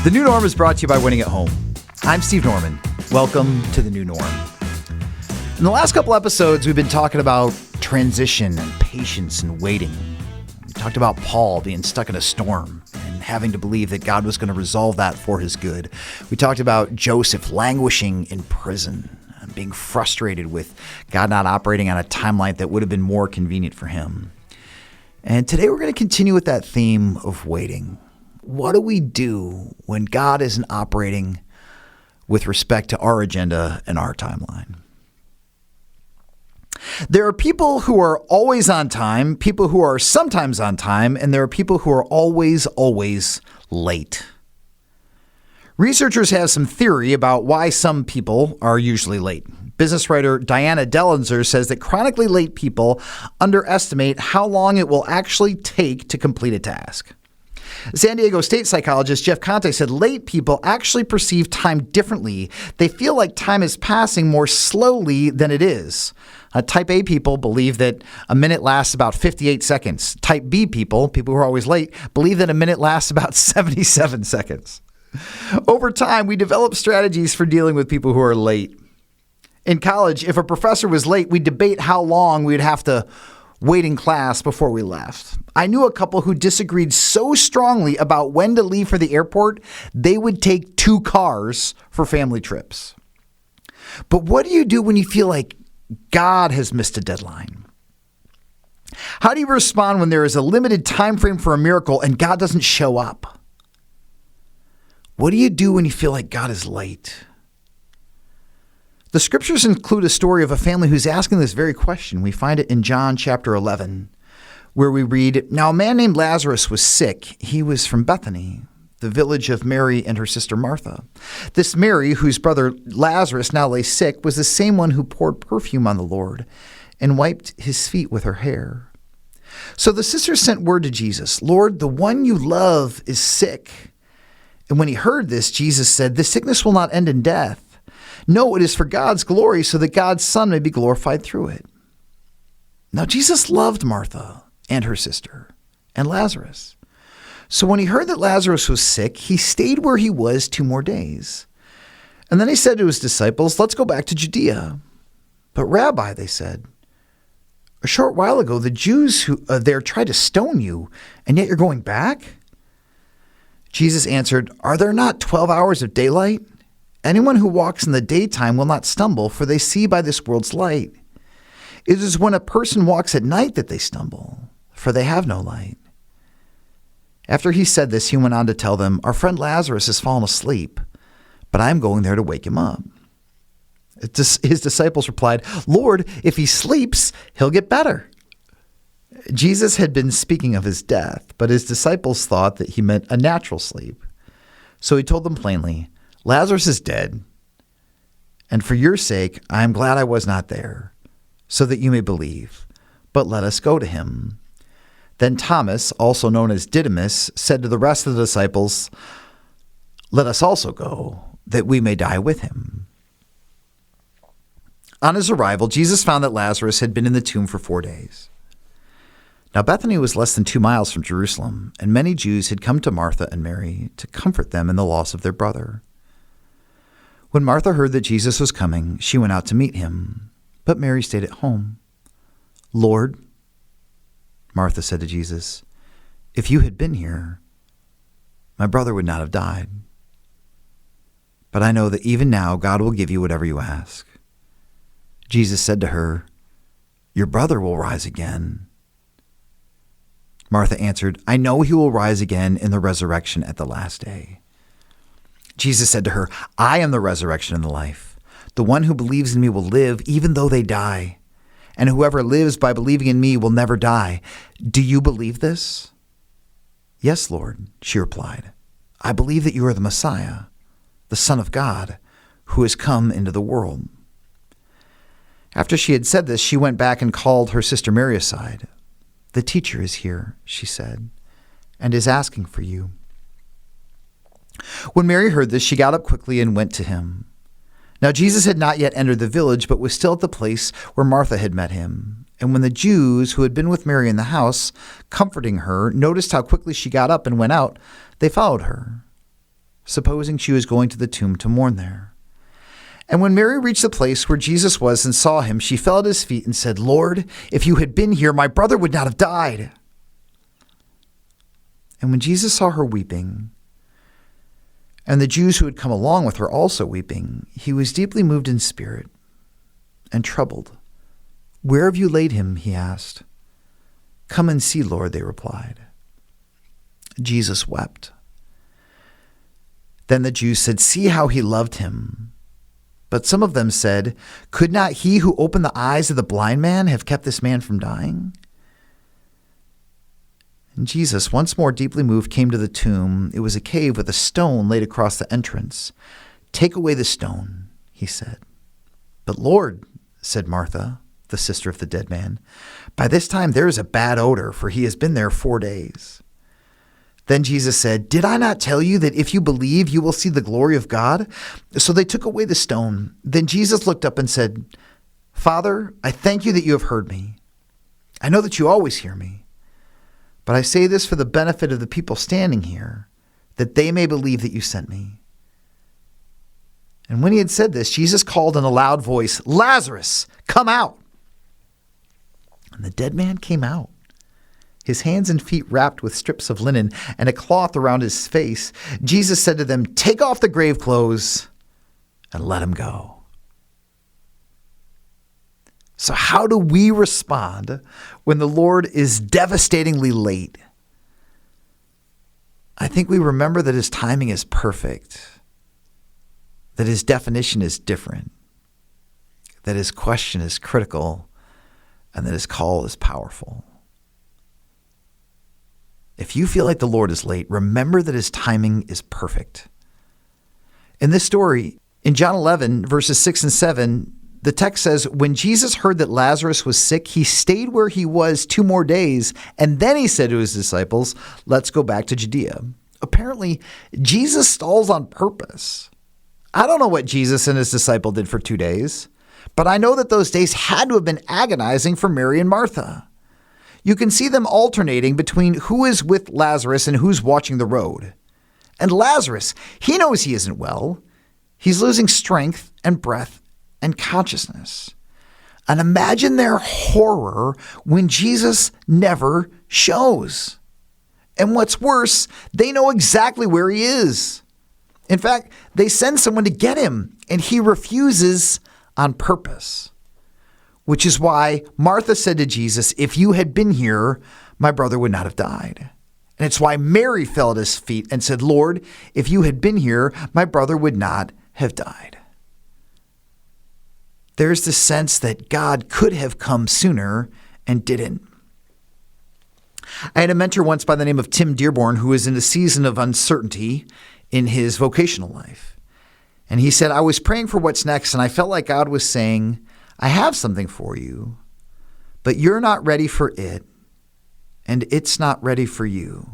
The New Norm is brought to you by Winning at Home. I'm Steve Norman. Welcome to The New Norm. In the last couple episodes, we've been talking about transition and patience and waiting. We talked about Paul being stuck in a storm and having to believe that God was going to resolve that for his good. We talked about Joseph languishing in prison and being frustrated with God not operating on a timeline that would have been more convenient for him. And today we're going to continue with that theme of waiting. What do we do when God isn't operating with respect to our agenda and our timeline? There are people who are always on time, people who are sometimes on time, and there are people who are always late. Researchers have some theory about why some people are usually late. Business writer Diana Dellenzer says that chronically late people underestimate how long it will actually take to complete a task. San Diego State psychologist Jeff Conte said late people actually perceive time differently. They feel like time is passing more slowly than it is. Type A people believe that a minute lasts about 58 seconds. Type B people who are always late, believe that a minute lasts about 77 seconds. Over time, we develop strategies for dealing with people who are late. In college, if a professor was late, we'd debate how long we'd have to wait in class before we left. I knew a couple who disagreed so strongly about when to leave for the airport, they would take 2 cars for family trips. But what do you do when you feel like God has missed a deadline? How do you respond when there is a limited time frame for a miracle and God doesn't show up? What do you do when you feel like God is late? The scriptures include a story of a family who's asking this very question. We find it in John chapter 11, where we read, "Now a man named Lazarus was sick. He was from Bethany, the village of Mary and her sister Martha. This Mary, whose brother Lazarus now lay sick, was the same one who poured perfume on the Lord and wiped his feet with her hair. So the sisters sent word to Jesus, 'Lord, the one you love is sick.' And when he heard this, Jesus said, 'This sickness will not end in death. No, it is for God's glory, so that God's Son may be glorified through it.' Now Jesus loved Martha and her sister and Lazarus. So when he heard that Lazarus was sick, he stayed where he was 2 more days. And then he said to his disciples, 'Let's go back to Judea.' 'But Rabbi,' they said, 'a short while ago the Jews who there tried to stone you, and yet you're going back?' Jesus answered, 'Are there not 12 hours of daylight? Anyone who walks in the daytime will not stumble, for they see by this world's light. It is when a person walks at night that they stumble, for they have no light.' After he said this, he went on to tell them, 'Our friend Lazarus has fallen asleep, but I am going there to wake him up.' His disciples replied, 'Lord, if he sleeps, he'll get better.' Jesus had been speaking of his death, but his disciples thought that he meant a natural sleep. So he told them plainly, 'Lazarus is dead, and for your sake I am glad I was not there, so that you may believe. But let us go to him.' Then Thomas, also known as Didymus, said to the rest of the disciples, 'Let us also go, that we may die with him.' On his arrival, Jesus found that Lazarus had been in the tomb for 4 days. Now Bethany was less than 2 miles from Jerusalem, and many Jews had come to Martha and Mary to comfort them in the loss of their brother. When Martha heard that Jesus was coming, she went out to meet him, but Mary stayed at home. 'Lord,' Martha said to Jesus, 'if you had been here, my brother would not have died. But I know that even now God will give you whatever you ask.' Jesus said to her, 'Your brother will rise again.' Martha answered, 'I know he will rise again in the resurrection at the last day.' Jesus said to her, 'I am the resurrection and the life. The one who believes in me will live even though they die. And whoever lives by believing in me will never die. Do you believe this?' 'Yes, Lord,' she replied. 'I believe that you are the Messiah, the Son of God, who has come into the world.' After she had said this, she went back and called her sister Mary aside. 'The teacher is here,' she said, 'and is asking for you.' When Mary heard this, she got up quickly and went to him. Now Jesus had not yet entered the village, but was still at the place where Martha had met him. And when the Jews who had been with Mary in the house, comforting her, noticed how quickly she got up and went out, they followed her. supposing she was going to the tomb to mourn there. And when Mary reached the place where Jesus was and saw him, she fell at his feet and said, "Lord, if you had been here, my brother would not have died." And when Jesus saw her weeping, and the Jews who had come along with her also weeping, he was deeply moved in spirit and troubled. "Where have you laid him?" he asked. "Come and see, Lord," they replied. Jesus wept. Then the Jews said, "See how he loved him." But some of them said, "Could not he who opened the eyes of the blind man have kept this man from dying?" And Jesus, once more deeply moved, came to the tomb. It was a cave with a stone laid across the entrance. "Take away the stone," he said. "But Lord," said Martha, the sister of the dead man, "by this time there is a bad odor, for he has been there 4 days." Then Jesus said, "Did I not tell you that if you believe, you will see the glory of God?" So they took away the stone. Then Jesus looked up and said, "Father, I thank you that you have heard me. I know that you always hear me. But I say this for the benefit of the people standing here, that they may believe that you sent me." And when he had said this, Jesus called in a loud voice, "Lazarus, come out!" And the dead man came out, his hands and feet wrapped with strips of linen and a cloth around his face. Jesus said to them, "Take off the grave clothes and let him go." So how do we respond when the Lord is devastatingly late? I think we remember that his timing is perfect, that his definition is different, that his question is critical, and that his call is powerful. If you feel like the Lord is late, remember that his timing is perfect. In this story, in John 11, verses 6 and 7, the text says, "When Jesus heard that Lazarus was sick, he stayed where he was 2 more days, and then he said to his disciples, 'Let's go back to Judea.'" Apparently, Jesus stalls on purpose. I don't know what Jesus and his disciple did for 2 days, but I know that those days had to have been agonizing for Mary and Martha. You can see them alternating between who is with Lazarus and who's watching the road. And Lazarus, he knows he isn't well. He's losing strength and breath and consciousness. And imagine their horror when Jesus never shows. And what's worse, they know exactly where he is. In fact, they send someone to get him, and he refuses on purpose. Which is why Martha said to Jesus, "If you had been here, my brother would not have died." And it's why Mary fell at his feet and said, "Lord, if you had been here, my brother would not have died." There's the sense that God could have come sooner and didn't. I had a mentor once by the name of Tim Dearborn who was in a season of uncertainty in his vocational life. And he said, "I was praying for what's next, and I felt like God was saying, I have something for you, but you're not ready for it, and it's not ready for you."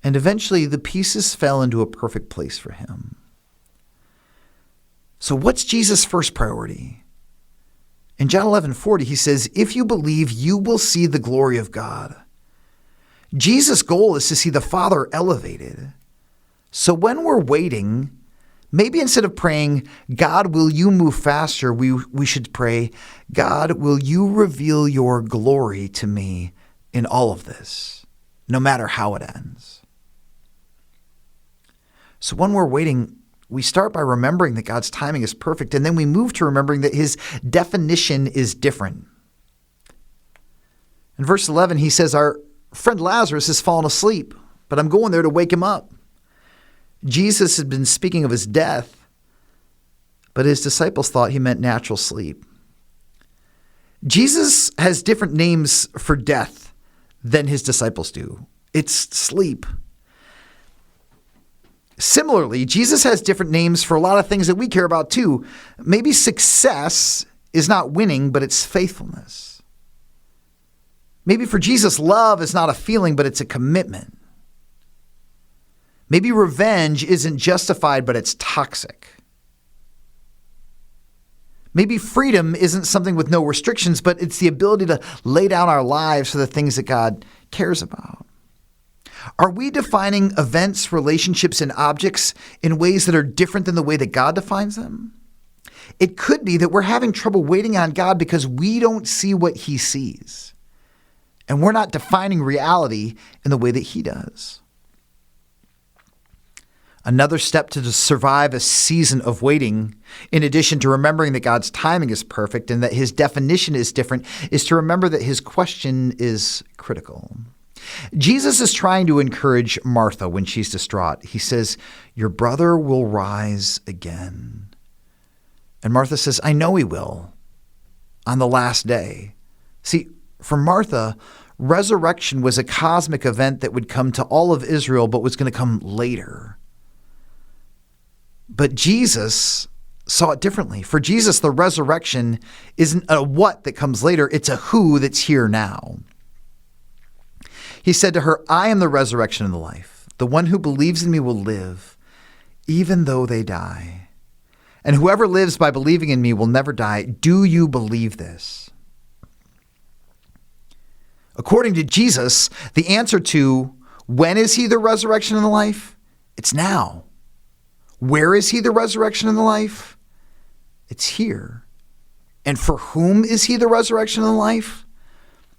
And eventually the pieces fell into a perfect place for him. So what's Jesus' first priority? In John 11:40, he says, "If you believe, you will see the glory of God." Jesus' goal is to see the Father elevated. So when we're waiting, maybe instead of praying, "God, will you move faster?" we should pray, "God, will you reveal your glory to me in all of this, no matter how it ends?" So when we're waiting, we start by remembering that God's timing is perfect, and then we move to remembering that his definition is different. In verse 11, he says, "Our friend Lazarus has fallen asleep, but I'm going there to wake him up." Jesus had been speaking of his death, but his disciples thought he meant natural sleep. Jesus has different names for death than his disciples do. It's sleep. Similarly, Jesus has different names for a lot of things that we care about too. Maybe success is not winning, but it's faithfulness. Maybe for Jesus, love is not a feeling, but it's a commitment. Maybe revenge isn't justified, but it's toxic. Maybe freedom isn't something with no restrictions, but it's the ability to lay down our lives for the things that God cares about. Are we defining events, relationships, and objects in ways that are different than the way that God defines them? It could be that we're having trouble waiting on God because we don't see what he sees. And we're not defining reality in the way that he does. Another step to survive a season of waiting, in addition to remembering that God's timing is perfect and that his definition is different, is to remember that his question is critical. Jesus is trying to encourage Martha when she's distraught. He says, "Your brother will rise again." And Martha says, "I know he will, on the last day." See, for Martha, resurrection was a cosmic event that would come to all of Israel, but was going to come later. But Jesus saw it differently. For Jesus, the resurrection isn't a what that comes later, it's a who that's here now. He said to her, "I am the resurrection and the life. The one who believes in me will live, even though they die. And whoever lives by believing in me will never die. Do you believe this?" According to Jesus, the answer to when is he the resurrection and the life? It's now. Where is he the resurrection and the life? It's here. And for whom is he the resurrection and the life?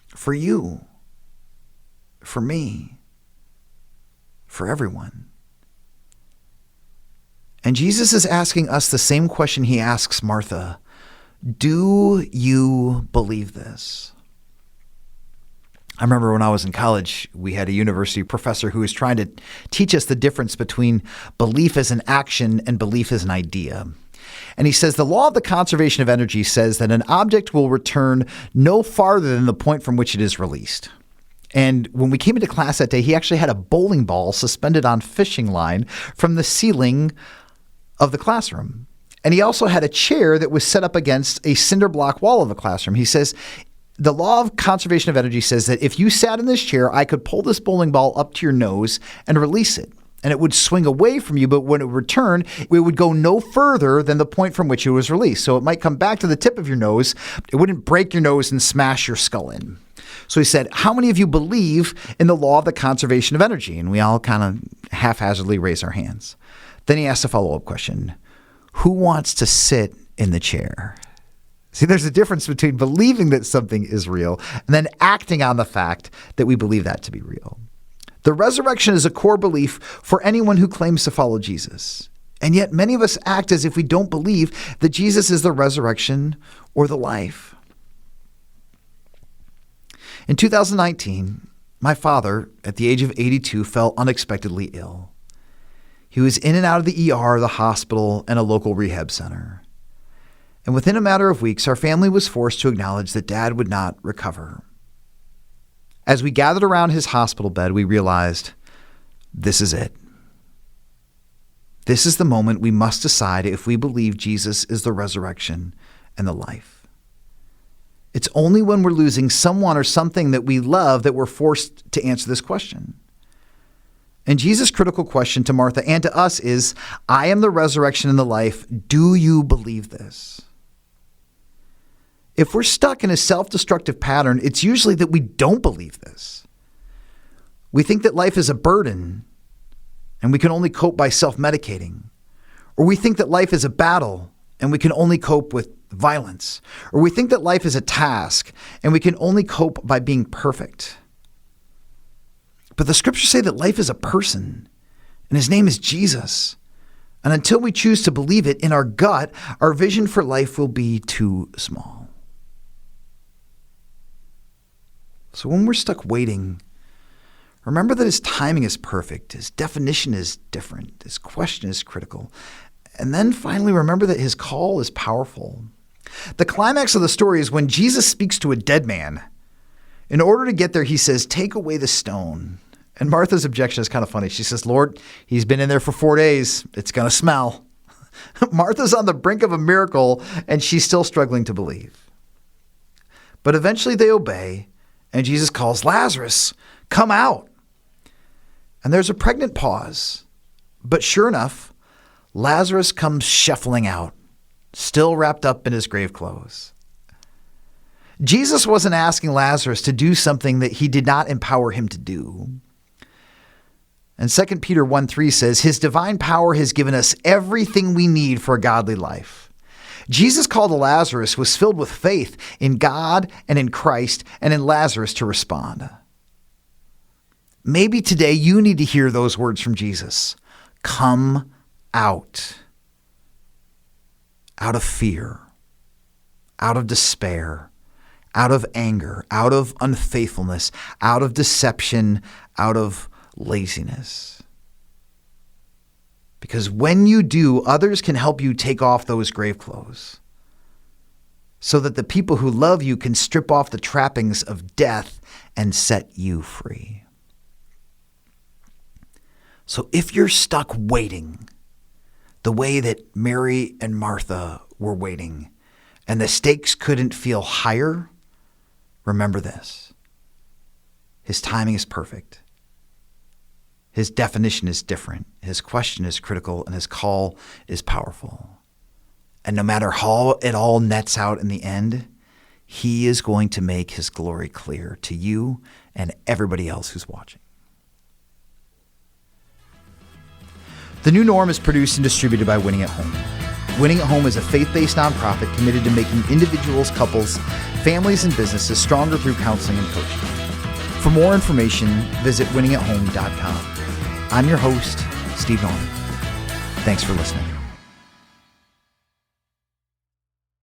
For you. For me. For everyone. And Jesus is asking us the same question he asks Martha. Do you believe this? I remember when I was in college, we had a university professor who was trying to teach us the difference between belief as an action and belief as an idea. And he says the law of the conservation of energy says that an object will return no farther than the point from which it is released. And when we came into class that day, he actually had a bowling ball suspended on fishing line from the ceiling of the classroom. And he also had a chair that was set up against a cinder block wall of the classroom. He says, the law of conservation of energy says that if you sat in this chair, I could pull this bowling ball up to your nose and release it. And it would swing away from you, but when it would return, it would go no further than the point from which it was released. So it might come back to the tip of your nose. It wouldn't break your nose and smash your skull in. So he said, how many of you believe in the law of the conservation of energy? And we all kind of haphazardly raise our hands. Then he asked a follow-up question. Who wants to sit in the chair? See, there's a difference between believing that something is real and then acting on the fact that we believe that to be real. The resurrection is a core belief for anyone who claims to follow Jesus. And yet many of us act as if we don't believe that Jesus is the resurrection or the life. In 2019, my father, at the age of 82, fell unexpectedly ill. He was in and out of the ER, the hospital, and a local rehab center. And within a matter of weeks, our family was forced to acknowledge that Dad would not recover. As we gathered around his hospital bed, we realized this is it. This is the moment we must decide if we believe Jesus is the resurrection and the life. It's only when we're losing someone or something that we love that we're forced to answer this question. And Jesus' critical question to Martha and to us is, I am the resurrection and the life. Do you believe this? If we're stuck in a self-destructive pattern, it's usually that we don't believe this. We think that life is a burden and we can only cope by self-medicating. Or we think that life is a battle and we can only cope with violence. Or we think that life is a task and we can only cope by being perfect. But the scriptures say that life is a person and his name is Jesus. And until we choose to believe it in our gut, our vision for life will be too small. So when we're stuck waiting, remember that his timing is perfect, his definition is different, his question is critical. And then finally, remember that his call is powerful. The climax of the story is when Jesus speaks to a dead man. In order to get there, he says, take away the stone. And Martha's objection is kind of funny. She says, Lord, he's been in there for 4 days. It's going to smell. Martha's on the brink of a miracle, and she's still struggling to believe. But eventually they obey. And Jesus calls, Lazarus, come out. And there's a pregnant pause. But sure enough, Lazarus comes shuffling out, still wrapped up in his grave clothes. Jesus wasn't asking Lazarus to do something that he did not empower him to do. And 2 Peter 1:3 says, His divine power has given us everything we need for a godly life. Jesus' call to Lazarus was filled with faith in God and in Christ and in Lazarus to respond. Maybe today you need to hear those words from Jesus. Come out. Out of fear, out of despair, out of anger, out of unfaithfulness, out of deception, out of laziness. Because when you do, others can help you take off those grave clothes so that the people who love you can strip off the trappings of death and set you free. So if you're stuck waiting the way that Mary and Martha were waiting, and the stakes couldn't feel higher, remember this. His timing is perfect. His definition is different. His question is critical, and his call is powerful. And no matter how it all nets out in the end, he is going to make his glory clear to you and everybody else who's watching. The New Norm is produced and distributed by Winning at Home. Winning at Home is a faith-based nonprofit committed to making individuals, couples, families, and businesses stronger through counseling and coaching. For more information, visit winningathome.com. I'm your host, Steve Norman. Thanks for listening.